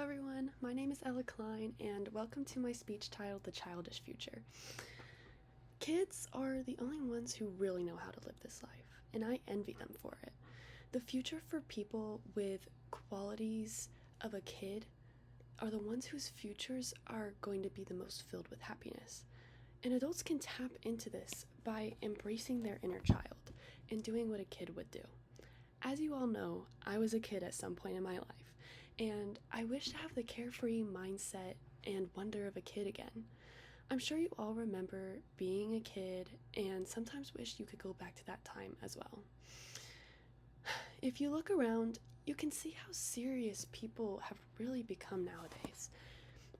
everyone, my name is Ella Klein, and welcome to my speech titled The Childish Future. Kids are the only ones who really know how to live this life, and I envy them for it. The future for people with qualities of a kid are the ones whose futures are going to be the most filled with happiness. And adults can tap into this by embracing their inner child and doing what a kid would do. As you all know, I was a kid at some point in my life, and I wish to have the carefree mindset and wonder of a kid again. I'm sure you all remember being a kid and sometimes wish you could go back to that time as well. If you look around, you can see how serious people have really become nowadays.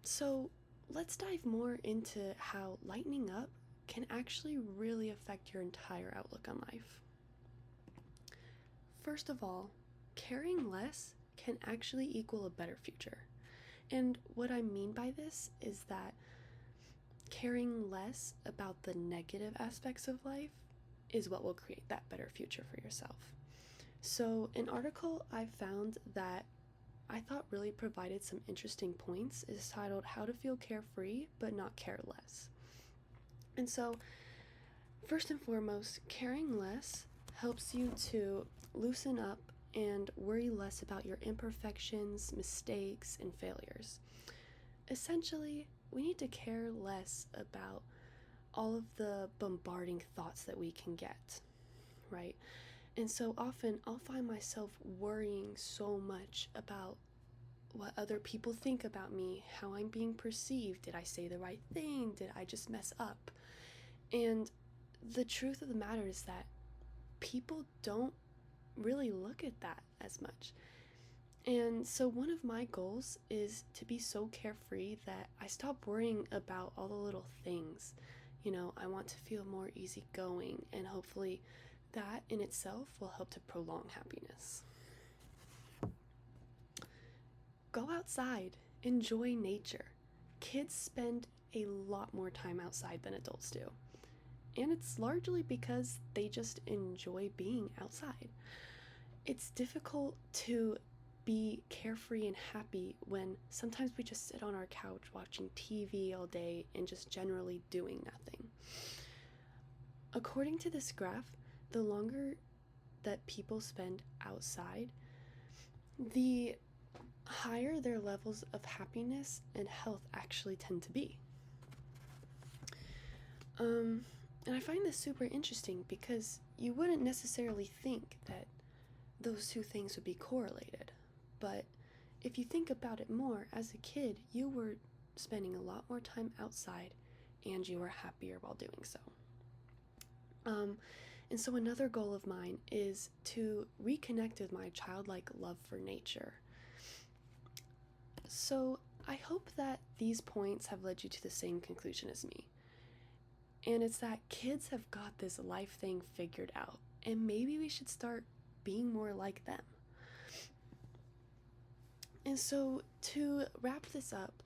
So let's dive more into how lightening up can actually really affect your entire outlook on life. First of all, caring less can actually equal a better future. And what I mean by this is that caring less about the negative aspects of life is what will create that better future for yourself. So, an article I found that I thought really provided some interesting points is titled How to Feel Carefree But Not Care Less. And so, first and foremost, caring less helps you to loosen up and worry less about your imperfections, mistakes, and failures. Essentially, we need to care less about all of the bombarding thoughts that we can get, right? And so often I'll find myself worrying so much about what other people think about me, how I'm being perceived. Did I say the right thing? Did I just mess up? And the truth of the matter is that people don't really look at that as much. And so one of my goals is to be so carefree that I stop worrying about all the little things. I want to feel more easygoing, and hopefully that in itself will help to prolong happiness. Go outside, enjoy nature. Kids spend a lot more time outside than adults do. And it's largely because they just enjoy being outside. It's difficult to be carefree and happy when sometimes we just sit on our couch watching TV all day and just generally doing nothing. According to this graph, the longer that people spend outside, the higher their levels of happiness and health actually tend to be. And I find this super interesting because you wouldn't necessarily think that those two things would be correlated. But if you think about it more, as a kid, you were spending a lot more time outside and you were happier while doing so. And so another goal of mine is to reconnect with my childlike love for nature. So I hope that these points have led you to the same conclusion as me. And it's that kids have got this life thing figured out, and maybe we should start being more like them. And so to wrap this up,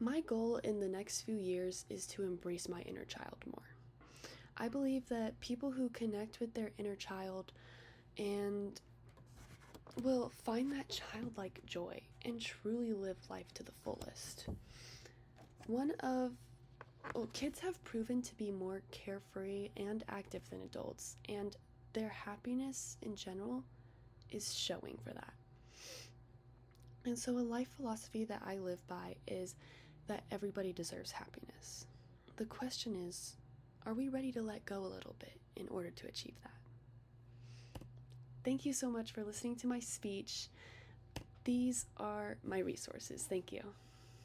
my goal in the next few years is to embrace my inner child more. I believe that people who connect with their inner child and will find that childlike joy and truly live life to the fullest. Kids have proven to be more carefree and active than adults, and their happiness in general is showing for that. And so a life philosophy that I live by is that everybody deserves happiness. The question is, are we ready to let go a little bit in order to achieve that? Thank you so much for listening to my speech. These are my resources. Thank you.